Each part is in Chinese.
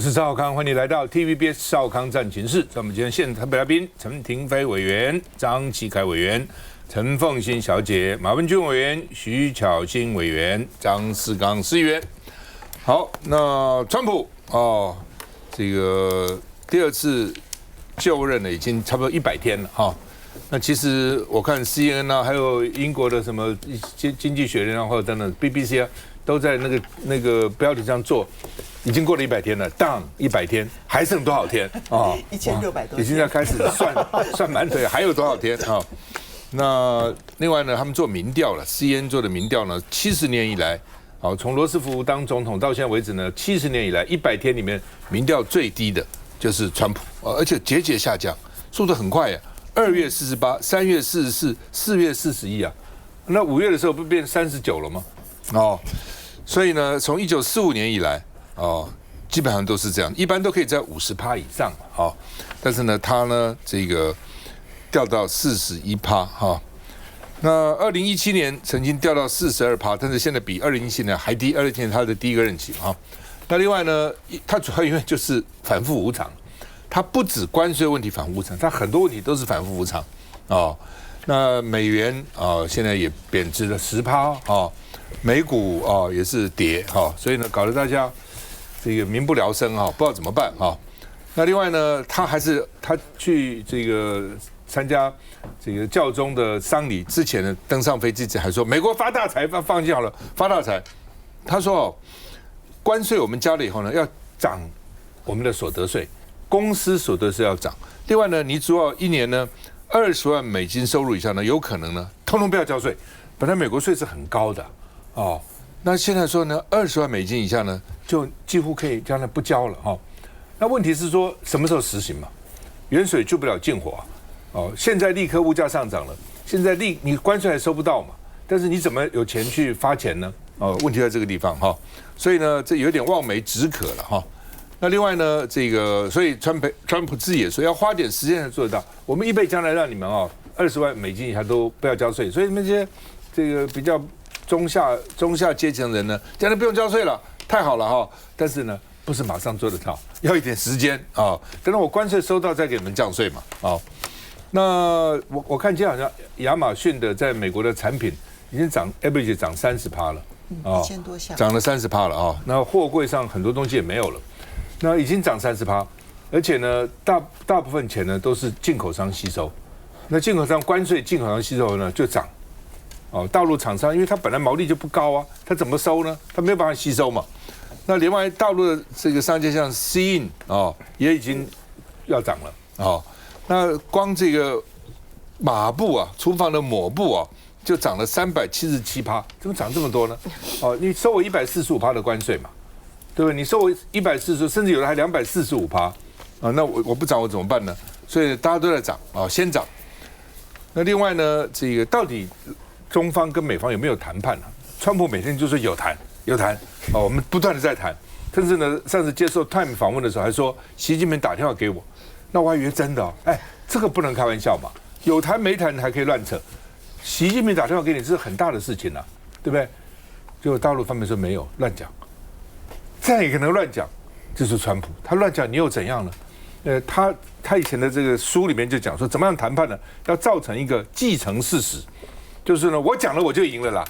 是赵少康，欢迎来到 TVBS 少康战情室。在我们今天现场特别来宾：陈亭妃委员、张启凯委员、陈凤馨小姐、马文君委员、徐巧芯委员、张世刚市议员。好，那川普这个第二次就任了，已经差不多100天了哈。那其实我看 CNN 啊，还有英国的什么经济学人啊，或者等等 BBC 啊，都在那个标题上做。已经过了100天了，当100天还剩多少天啊？1600多天，已经在开始算满腿，还有多少天啊？那另外呢，他们做民调了 ，CNN 做的民调呢，70年以来，从罗斯福当总统到现在为止呢，70年以来100天里面民调最低的就是川普，而且节节下降，速度很快呀。2月48， 3月44， 4月41啊，那5月的时候不变39了吗？所以呢，从1945年以来。基本上都是这样，一般都可以在50%以上但是呢，它呢这个掉到41%那2017年曾经掉到42%，但是现在比2017年还低。2017年它的第一个任期那另外呢，它主要因为就是反复无常，它不止关税问题反复无常，它很多问题都是反复无常那美元现在也贬值了10%美股也是跌所以呢，搞得大家。这个民不聊生不知道怎么办那另外呢，他去这个参加这个教宗的丧礼之前呢，登上飞机之前还说美国发大财，放弃好了发大财。他说关税我们加了以后呢，要涨我们的所得税，公司所得税要涨。另外呢，你主要一年呢20万美金收入以上呢，有可能呢通通不要交税。本来美国税是很高的那现在说呢，20万美金以下呢，就几乎可以将来不交了那问题是说什么时候实行嘛？远水救不了近火现在立刻物价上涨了，现在你关税还收不到嘛？但是你怎么有钱去发钱呢？问题在这个地方所以呢，这有点望梅止渴了那另外呢，这个所以川普自己也说要花点时间才做得到。我们1倍将来让你们20万美金以下都不要交税，所以那些这个比较。中下阶层人呢，将来不用交税了，太好了但是呢，不是马上做得到，要一点时间等到我关税收到再给你们降税嘛那我看今天好像亚马逊的在美国的产品已经average 涨30%了1000多项，涨了30%了那货柜上很多东西也没有了，那已经涨30%，而且呢，大部分钱呢都是进口商吸收，那进口商关税进口商吸收呢就涨。大陆厂商因为它本来毛利就不高它怎么收呢？它没有办法吸收嘛。那另外大陆的这个商家像 Shein 也已经要涨了那光这个抹布厨房的抹布就涨了377%，怎么涨这么多呢？你收我145%的关税嘛，对不对？你收我140%，甚至有的还245%那我不涨我怎么办呢？所以大家都在涨先涨。那另外呢，这个到底中方跟美方有没有谈判川普每天就说有谈，我们不断的在谈，甚至呢，上次接受 Time 访问的时候还说习近平打电话给我，那我还以为真的这个不能开玩笑嘛，有谈没谈还可以乱扯，习近平打电话给你是很大的事情对不对？结果大陆方面说没有，乱讲，这样也可能乱讲，就是川普他乱讲，你又怎样呢？他以前的这个书里面就讲说，怎么样谈判呢？要造成一个既成事实。就是呢，我讲了我就赢了啦，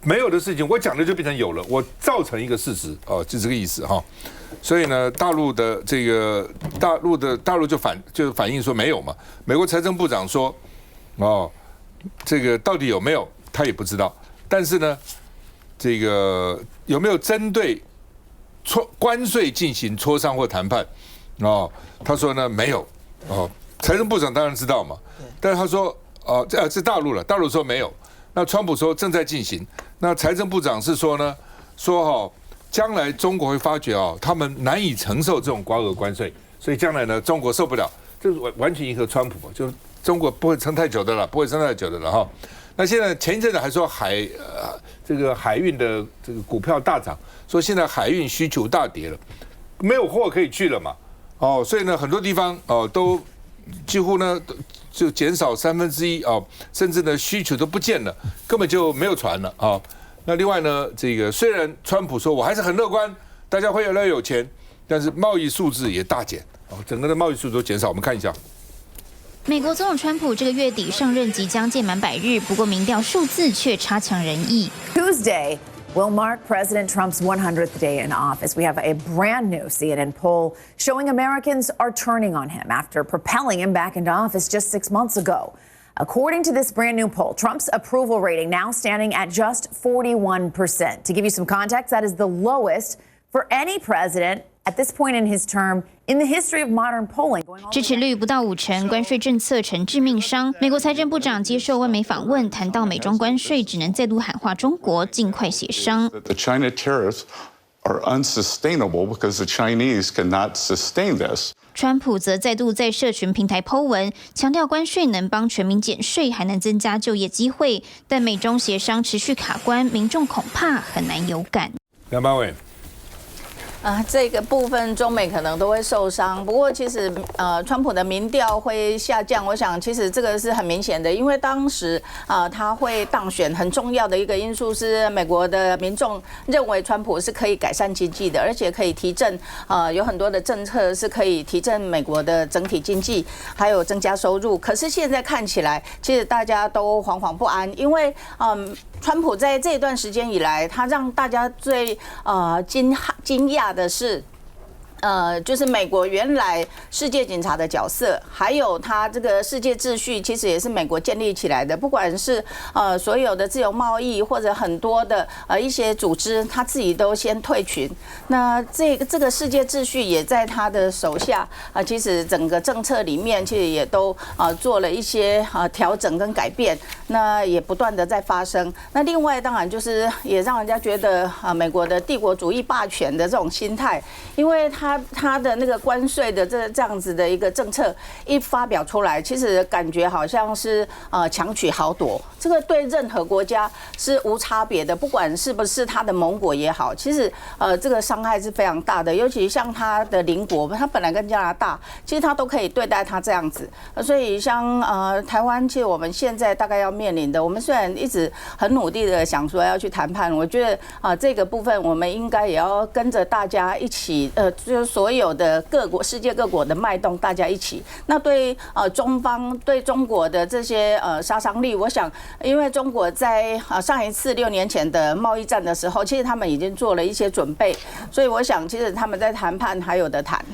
没有的事情我讲了就变成有了，我造成一个事实就这个意思所以呢，大陆就反映说没有嘛。美国财政部长说这个到底有没有他也不知道，但是呢，这个有没有针对关税进行磋商或谈判他说呢没有财政部长当然知道嘛，但是他说。这大陆了，大陆说没有，那川普说正在进行，那财政部长是说呢，将来中国会发觉他们难以承受这种高额关税，所以将来呢中国受不了，这是完全迎合川普就中国不会撑太久的了，那现在前一阵子还说这个海运的这个股票大涨，说现在海运需求大跌了，没有货可以去了嘛，所以呢很多地方都几乎呢。就减少1/3甚至呢需求都不见了，根本就没有船了那另外呢，这个虽然川普说我还是很乐观，大家会越来越有钱，但是贸易数字也大减，整个的贸易数字都减少。我们看一下。美国总统川普这个月底上任即将届满100日，不过民调数字却差强人意。Tuesday will mark President Trump's 100th day in office. We have a brand new CNN poll showing Americans are turning on him after propelling him back into office just 6 months ago. According to this brand new poll, Trump's approval rating now standing at just 41%. To give you some context, that is the lowest for any president at this point in his term in the history of modern polling. 支持率不到50%，关税政策成致命伤。美国财政部长接受外媒访问，谈到美中关税，只能再度喊话中国尽快协商。The China tariffs are unsustainable because the Chinese cannot sustain this. 川普则再度在社群平台 po 文，强调关税能帮全民减税，还能增加就业机会。但美中协商持续卡关，民众恐怕很难有感。梁邦伟。这个部分中美可能都会受伤，不过其实川普的民调会下降，我想其实这个是很明显的，因为当时他会当选很重要的一个因素是美国的民众认为川普是可以改善经济的，而且可以提振有很多的政策是可以提振美国的整体经济，还有增加收入。可是现在看起来，其实大家都惶惶不安，因为川普在这一段时间以来，他让大家最惊讶的是，就是美国原来世界警察的角色，还有他这个世界秩序，其实也是美国建立起来的。不管是所有的自由贸易，或者很多的一些组织，他自己都先退群。那这个世界秩序也在他的手下其实整个政策里面，其实也都做了一些调整跟改变。那也不断的在发生。那另外当然就是也让人家觉得美国的帝国主义霸权的这种心态，因为他的那个关税的这样子的一个政策一发表出来，其实感觉好像是强取豪夺，这个对任何国家是无差别的，不管是不是他的盟国也好，其实这个伤害是非常大的，尤其像他的邻国，他本来跟加拿大，其实他都可以对待他这样子，所以像台湾，其实我们现在大概要面临的，我们虽然一直很努力的想说要去谈判，我觉得这个部分我们应该也要跟着大家一起，就是所有的各国世界各国的脉动，大家一起。那对中方对中国的这些杀伤力，我想，因为中国在上一次6年前的贸易战的时候，其实他们已经做了一些准备，所以我想，其实他们在谈判还有得谈。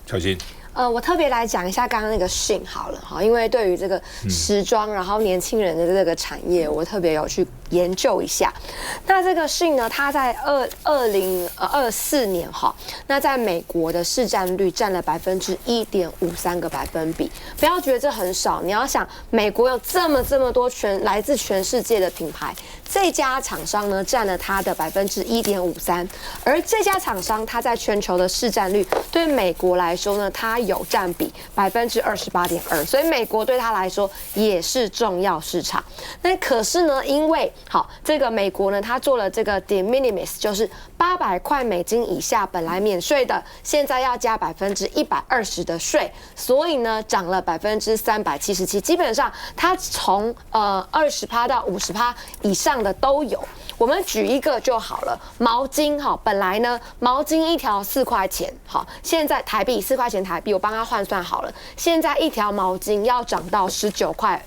小新。我特别来讲一下刚刚那个讯好了哈，因为对于这个时装，然后年轻人的这个产业，我特别有去研究一下。那这个讯呢，它在2024年哈，那在美国的市占率占了1.53%个百分比。不要觉得这很少，你要想美国有这么多来自全世界的品牌，这家厂商呢占了它的1.53%，而这家厂商它在全球的市占率对美国来说呢，它有占比28.2%，所以美国对他来说也是重要市场。那可是呢，因为这个美国呢，它做了这个 de minimis， 就是800块美金以下本来免税的，现在要加120%的税，所以呢涨了377%，基本上它从20%到50%以上的都有。我们举一个就好了，毛巾本来呢毛巾一条4块钱，现在台币4块钱台币，我帮他换算好了，现在一条毛巾要涨到19.5块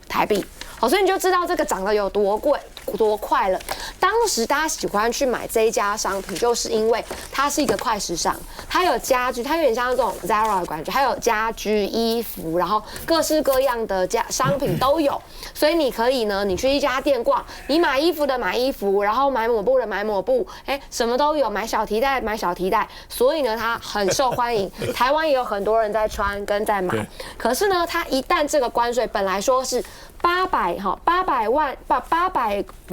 台币，所以你就知道这个涨得有多贵多快了。当时大家喜欢去买这一家商品，就是因为它是一个快时尚，它有家具，它有点像这种 Zara 的感觉，还有家居、衣服，然后各式各样的商品都有。所以你可以呢，你去一家店逛，你买衣服的买衣服，然后买抹布的买抹布，什么都有，买小提袋买小提袋。所以呢，它很受欢迎，台湾也有很多人在穿跟在买。可是呢，它一旦这个关税本来说是800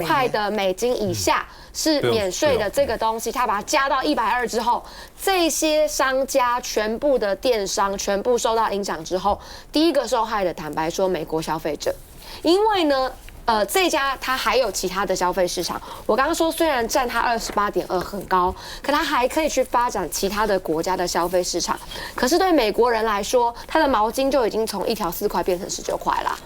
块的美金以下是免税的这个东西，它把它加到120之后，这些商家全部的电商全部受到影响之后，第一个受害的，坦白说，美国消费者，因为呢。这家它还有其他的消费市场。我刚刚说，虽然占它28.2很高，可它还可以去发展其他的国家的消费市场。可是对美国人来说，它的毛巾就已经从一条4块变成19块啦。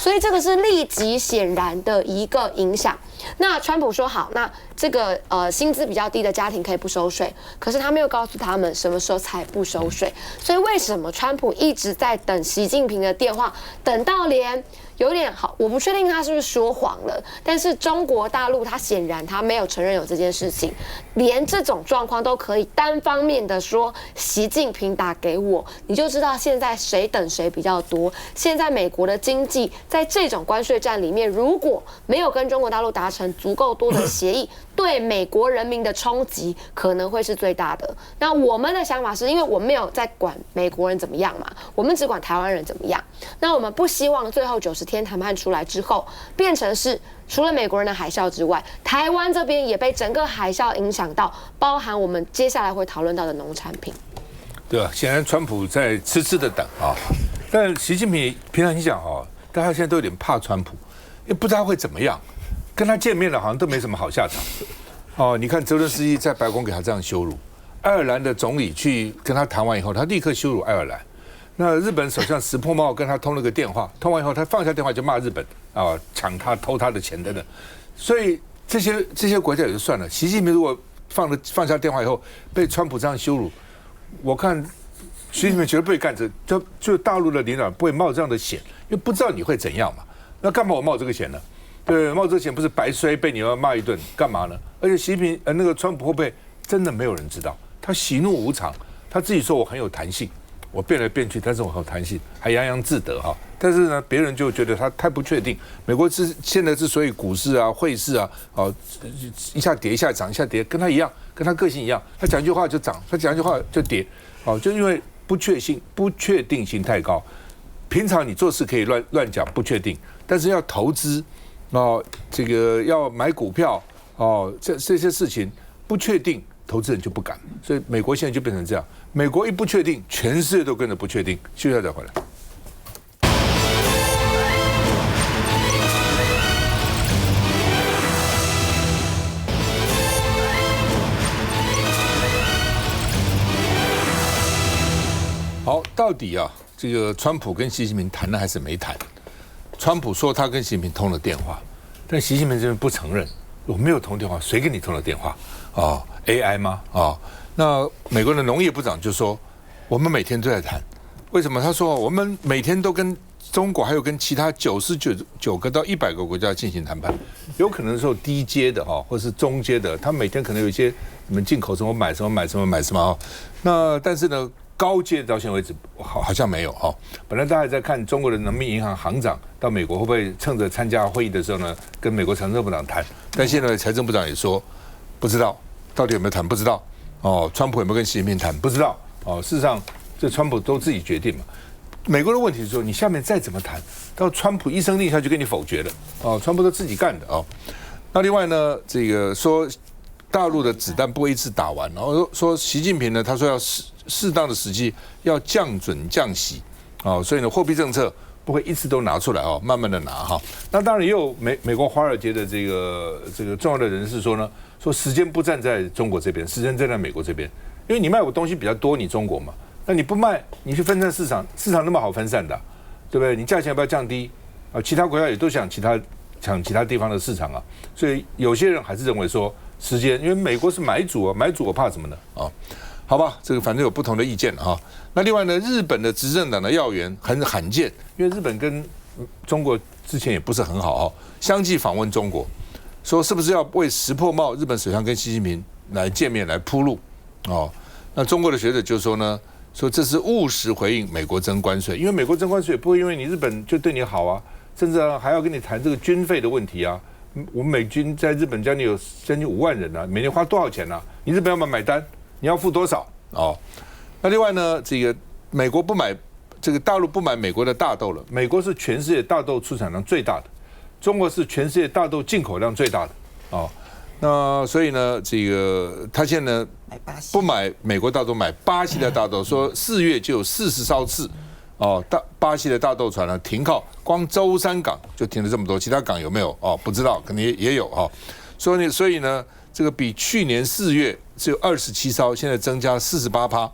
所以这个是立即显然的一个影响。那川普说好，那这个薪资比较低的家庭可以不收税，可是他没有告诉他们什么时候才不收税。所以为什么川普一直在等习近平的电话，等到连有点好，我不确定他是不是说谎了，但是中国大陆他显然他没有承认有这件事情，连这种状况都可以单方面的说习近平打给我，你就知道现在谁等谁比较多。现在美国的经济在这种关税战里面，如果没有跟中国大陆达成足够多的协议，对美国人民的冲击可能会是最大的。那我们的想法是因为我们没有在管美国人怎么样嘛，我们只管台湾人怎么样。那我们不希望最后90天谈判出来之后，变成是除了美国人的海啸之外，台湾这边也被整个海啸影响到，包含我们接下来会讨论到的农产品。对吧？显然川普在痴痴的等啊，但习近平平常你讲哦，大家现在都有点怕川普，也不知道他会怎么样。跟他见面了，好像都没什么好下场。哦，你看泽伦斯基在白宫给他这样羞辱，爱尔兰的总理去跟他谈完以后，他立刻羞辱爱尔兰。那日本首相石破茂跟他通了个电话，通完以后他放下电话就骂日本啊，抢他偷他的钱等等。所以这些国家也就算了，习近平如果放下电话以后被川普这样羞辱，我看习近平绝对不会干这，就大陆的领导人不会冒这样的险，因为不知道你会怎样嘛。那干嘛我冒这个险呢？对，冒这个险不是白衰，被你要骂一顿，干嘛呢？而且习近平那个川普会不会真的没有人知道？他喜怒无常，他自己说我很有弹性，我变来变去，但是我很有弹性，还洋洋自得哈。但是呢，别人就觉得他太不确定。美国现在之所以股市啊、汇市啊，一下跌一下涨，一下跌，跟他一样，跟他个性一样，他讲一句话就涨，他讲一句话就跌，就因为不确定性太高。平常你做事可以乱讲不确定，但是要投资。这个要买股票这些事情不确定，投资人就不敢，所以美国现在就变成这样。美国一不确定，全世界都跟着不确定。休息一下再回来。好，到底这个川普跟习近平谈了还是没谈？川普说他跟习近平通了电话，但习近平这边不承认，我没有通电话，谁跟你通了电话？AI 吗？那美国的农业部长就说，我们每天都在谈，为什么？他说我们每天都跟中国还有跟其他99个到100个国家进行谈判，有可能是低阶的或是中阶的，他每天可能有一些什么进口什么买什么那但是呢？高阶到现在为止好像没有本来大家在看中国的人民银行行长到美国会不会趁着参加会议的时候呢，跟美国财政部长谈，但现在财政部长也说不知道到底有没有谈，不知道川普有没有跟习近平谈，不知道事实上这川普都自己决定嘛。美国的问题是说，你下面再怎么谈，到川普一声令下就给你否决了川普都自己干的那另外呢，这个说大陆的子弹不会一次打完，然后说习近平呢，他说要适当的时机要降准降息所以呢，货币政策不会一次都拿出来慢慢的拿那当然也有美国华尔街的这个重要的人士说呢，说时间不站在中国这边，时间站在美国这边，因为你卖我东西比较多，你中国嘛，那你不卖，你去分散市场那么好分散的，对不对？你价钱要不要降低其他国家也都想抢其他地方的市场所以有些人还是认为说时间，因为美国是买主买主我怕什么呢好吧，这个反正有不同的意见那另外呢，日本的执政党的要员很罕见，因为日本跟中国之前也不是很好相继访问中国，说是不是要为石破茂日本首相跟习近平来见面来铺路那中国的学者就说呢，说这是务实回应美国征关税，因为美国征关税也不会因为你日本就对你好甚至还要跟你谈这个军费的问题我们美军在日本将近5万人每年花多少钱你日本要不要买单？你要付多少那另外呢，这个美国不买，这个大陆不买美国的大豆了。美国是全世界大豆出产量最大的，中国是全世界大豆进口量最大的那所以呢，这个他现在呢不买美国大豆，买巴西的大豆，说4月就有40艘次巴西的大豆船呢停靠，光舟山港就停了这么多，其他港有没有不知道，可能也有所以呢，这个比去年4月只有27艘，现在增加48%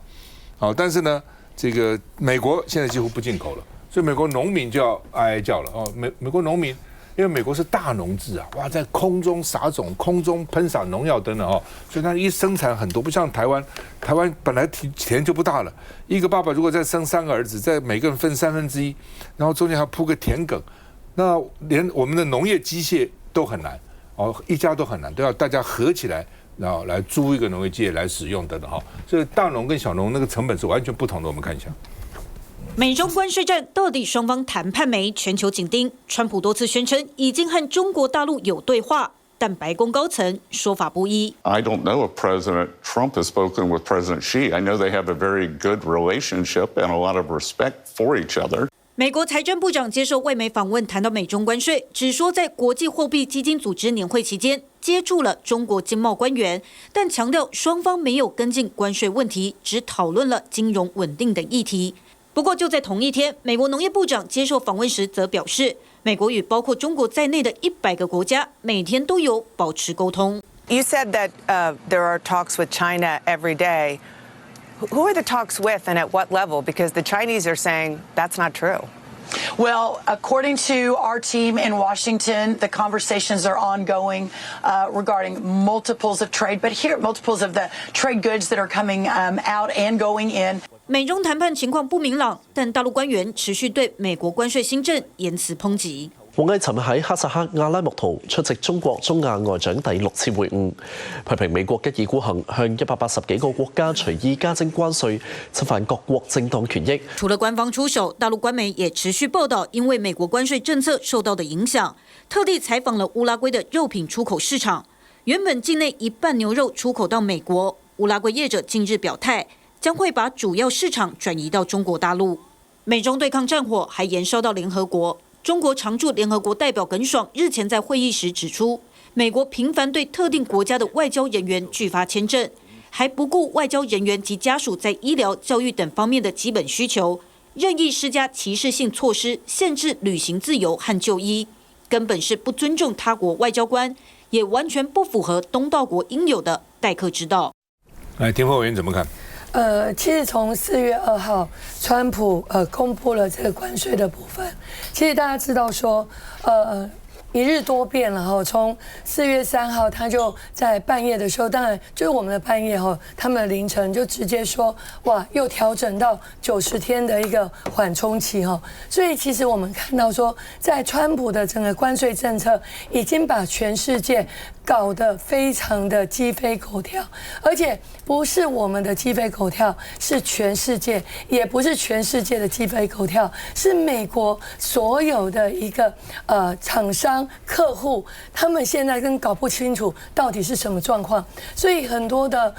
但是呢，这个美国现在几乎不进口了，所以美国农民就要哀哀叫了哦。美国农民，因为美国是大农制啊，哇，在空中撒种、空中喷洒农药等等哦，所以它一生产很多，不像台湾本来田就不大了，一个爸爸如果再生3个儿子，再每个人分1/3，然后中间还铺个田埂，那连我们的农业机械都很难哦，一家都很难，都要大家合起来。然后来租一个农业机械来使用等等哈，所以大农跟小农那个成本是完全不同的。我们看一下，美中关税战到底双方谈判没？全球紧盯。川普多次宣称已经和中国大陆有对话，但白宫高层说法不一。I don't know if President Trump has spoken with President Xi. I know they have a very good relationship and a lot of respect for each other. 美国财政部长接受外媒访问，谈到美中关税，只说在国际货币基金组织年会期间接触了中国经贸官员，但强调双方没有跟进关税问题，只讨论了金融稳定等议题。不过就在同一天，美国农业部长接受访问时则表示，美国与包括中国在内的100个国家每天都有保持沟通。You said that there are talks with China every day. Who are the talks with and at what level? Because the Chinese are saying that's not true. Well, according to our team in Washington, the conversations are ongoing regarding multiples of trade, but here multiples of the trade goods that are coming out and going in. 美中谈判情況不明朗，但大陸官員持續對美國關稅新政言辭抨擊。王毅尋日喺哈薩克阿拉木圖出席中國中亞外長第6次會晤，批評美國一意孤行，向180幾個國家隨意加徵關稅，侵犯各國正當權益。除了官方出手，大陸官媒也持續報道，因為美國關稅政策受到的影響，特地採訪了烏拉圭的肉品出口市場。原本境內一半牛肉出口到美國，烏拉圭業者近日表態，將會把主要市場轉移到中國大陸。美中對抗戰火還延燒到聯合國。中國常駐聯合國代表耿爽日前在會議時指出，美國頻繁對特定國家的外交人員拒發簽證，還不顧外交人員及家屬在醫療、教育等方面的基本需求，任意施加歧視性措施，限制旅行自由和就醫，根本是不尊重他國外交官，也完全不符合東道國應有的待客之道。来，田委员怎么看？其实从4月2号，川普公布了这个关税的部分。其实大家知道说，一日多变了哈。从4月3号，他就在半夜的时候，当然就是我们的半夜哈，他们的凌晨就直接说，哇，又调整到90天的一个缓冲期哈。所以其实我们看到说，在川普的整个关税政策，已经把全世界搞得非常的鸡飞狗跳，而且不是我们的鸡飞狗跳，是全世界，也不是全世界的鸡飞狗跳，是美国所有的一个厂商客户，他们现在更搞不清楚到底是什么状况，所以很多的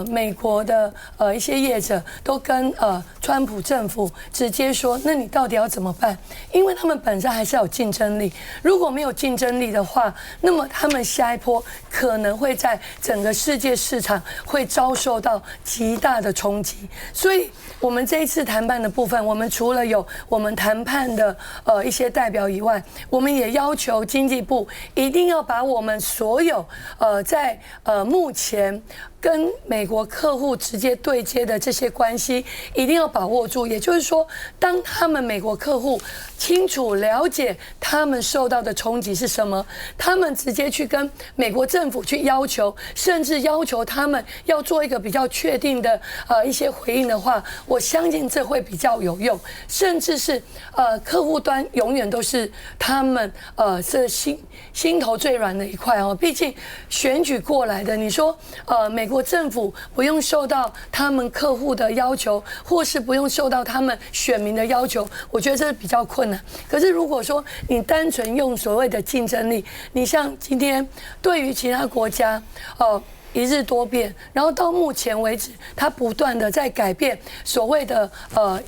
美国的一些业者都跟川普政府直接说，那你到底要怎么办？因为他们本身还是要有竞争力，如果没有竞争力的话，那么他们下一波可能会在整个世界市场会遭受到极大的冲击。所以我们这一次谈判的部分，我们除了有我们谈判的一些代表以外，我们也要求经济部一定要把我们所有在目前跟美国客户直接对接的这些关系一定要把握住。也就是说，当他们美国客户清楚了解他们受到的冲击是什么，他们直接去跟美国政府去要求，甚至要求他们要做一个比较确定的一些回应的话，我相信这会比较有用。甚至是客户端永远都是他们是心头最软的一块哦。毕竟选举过来的，你说美国政府不用受到他们客户的要求，或是不用受到他们选民的要求，我觉得这是比较困难。可是如果说你单纯用所谓的竞争力，你像今天对于其他国家一日多变，然后到目前为止，它不断的在改变所谓的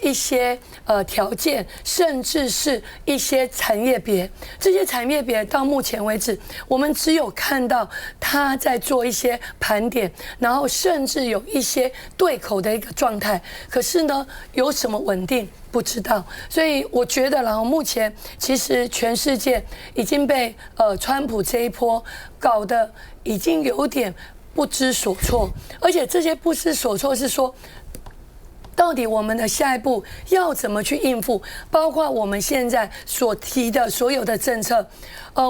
一些条件，甚至是一些产业别。这些产业别到目前为止，我们只有看到它在做一些盘点，然后甚至有一些对口的一个状态。可是呢，有什么稳定？不知道，所以我觉得，然后目前其实全世界已经被川普这一波搞得已经有点不知所措，而且这些不知所措是说，到底我们的下一步要怎么去应付？包括我们现在所提的所有的政策，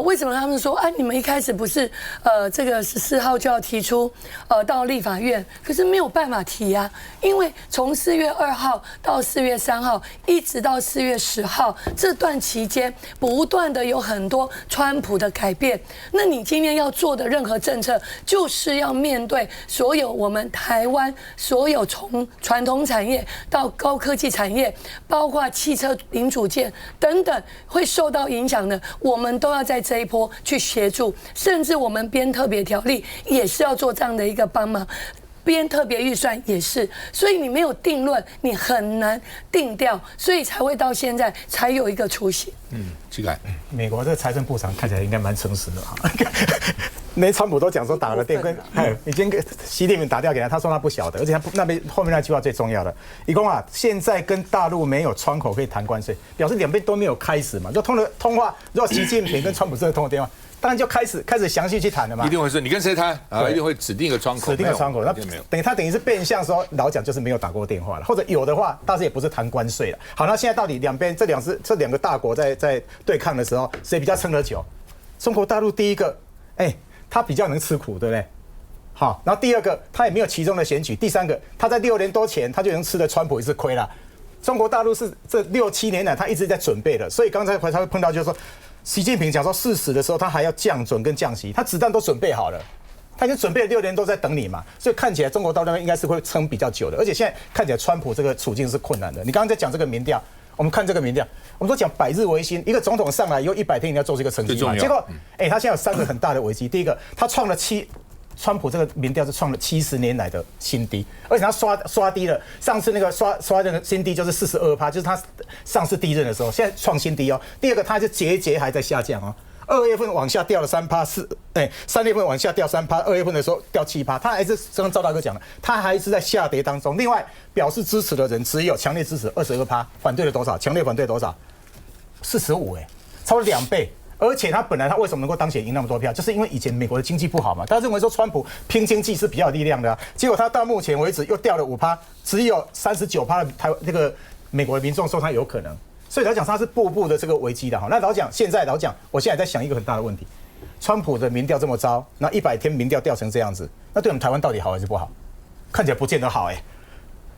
为什么他们说你们一开始不是这个14号就要提出到立法院，可是没有办法提啊，因为从4月2号到4月3号，一直到4月10号这段期间，不断的有很多川普的改变。那你今天要做的任何政策，就是要面对所有我们台湾所有从传统产业到高科技产业，包括汽车零组件等等会受到影响的，我们都要在这一波去协助，甚至我们编特别条例也是要做这样的一个帮忙。编特别预算也是，所以你没有定论，你很难定调，所以才会到现在才有一个雏形。膝盖，美国这财政部长看起来应该蛮诚实的哈。那川普都讲说打了电跟已经跟习近平打电话给他，他说他不晓得，而且他那边后面那句话最重要的，一共现在跟大陆没有窗口可以谈关税，表示两边都没有开始嘛。就通话，如果习近平跟川普真的通了电话。当然就开始详细去谈了嘛，一定会说你跟谁谈啊，一定会指定一个窗口，指定个窗口，那等于是变相说老蒋就是没有打过电话了，或者有的话，但是也不是谈关税了。好，那现在到底两边这两个大国在对抗的时候，谁比较撑得久？中国大陆第一个，他比较能吃苦，对不对？好，然后第二个，他也没有其中的选举，第三个，他在6年多前他就能吃了川普一次亏了。中国大陆是这6、7年来他一直在准备的，所以刚才他会碰到就是说。习近平讲说40的时候，他还要降准跟降息，他子弹都准备好了，他已经准备了6年都在等你嘛，所以看起来中国大陆那边应该是会撑比较久的，而且现在看起来川普这个处境是困难的。你刚刚在讲这个民调，我们看这个民调，我们都讲百日维新，一个总统上来以后100天你要做出一个成绩嘛，结果他现在有3个很大的危机，第一个他创了川普这个民调是创了70年来的新低，而且他刷低了。上次那个刷那个新低就是42%，就是他上次第一任的时候，现在创新低哦。第二个，他就节还在下降哦。2月份往下掉了3%，3月份往下掉3%，2月份的时候掉7%，他还是刚刚赵大哥讲的，他还是在下跌当中。另外，表示支持的人只有强烈支持22%，反对了多少？强烈反对多少？45，超过2倍。而且他为什么能够当选赢那么多票，就是因为以前美国的经济不好嘛，他认为说川普拼经济是比较有力量的，结果他到目前为止又掉了5%，只有39%的那个美国的民众说他有可能，所以来讲他是步步的这个危机的哈。那老蒋，我现在在想一个很大的问题，川普的民调这么糟，那100天民调掉成这样子，那对我们台湾到底好还是不好？看起来不见得好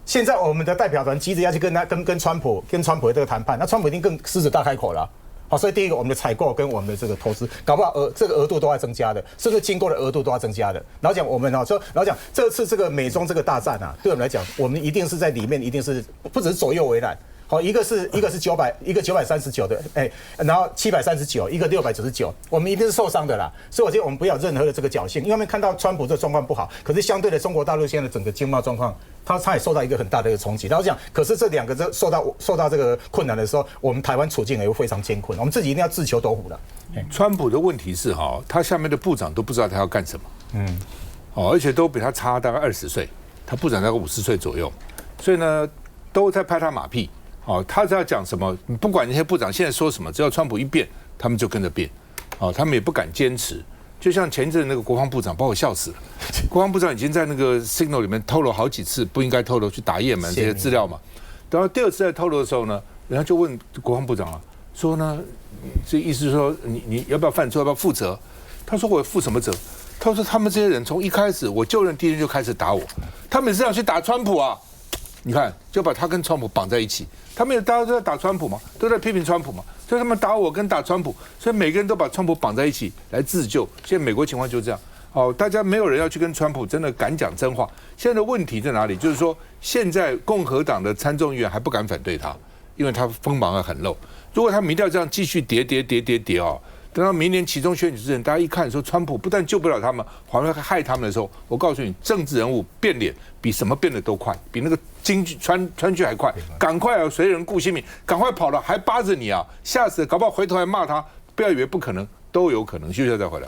现在我们的代表团急着要去跟川普的这个谈判，那川普一定更狮子大开口了。好，所以第一个，我们的采购跟我们的这个投资，搞不好这个额度都要增加的，甚至经过的额度都要增加的。老讲我们老讲这次这个美中这个大战对我们来讲，我们一定是在里面，一定是不只是左右为难。好，一个是900，一个939的，然后739，一个699，我们一定是受伤的啦。所以我觉得我们不要任何的这个侥幸，因为我们看到川普这状况不好，可是相对的中国大陆现在的整个经贸状况，他也受到一个很大的一个冲击。然后讲，可是这两个受到这个困难的时候，我们台湾处境也会非常艰困，我们自己一定要自求多福的。川普的问题是他下面的部长都不知道他要干什么，而且都比他差大概20岁，他部长大概50岁左右，所以呢都在拍他马屁。他只要讲什么，不管那些部长现在说什么，只要川普一变，他们就跟着变，他们也不敢坚持。就像前一阵那个国防部长，把我笑死了。国防部长已经在那个 Signal 里面透露好几次不应该透露去打也门这些资料嘛。然后第二次在透露的时候呢，人家就问国防部长说呢，这意思是说你要不要犯错，要不要负责？他说我负什么责？他说他们这些人从一开始我就任第一天就开始打我，他们是想去打川普啊。你看，就把他跟川普绑在一起，他们大家都在打川普嘛，都在批评川普嘛，所以他们打我跟打川普，所以每个人都把川普绑在一起来自救。现在美国情况就这样，大家没有人要去跟川普真的敢讲真话。现在的问题在哪里？就是说，现在共和党的参众议员还不敢反对他，因为他锋芒很露。如果他民调这样继续跌等到明年期中选举之前，大家一看说川普不但救不了他们，反而害他们的时候，我告诉你，政治人物变脸比什么变得都快，比那个京剧川剧还快。赶快谁人顾性命，赶快跑了，还扒着你吓死了，搞不好回头还骂他，不要以为不可能，都有可能。休息再回来。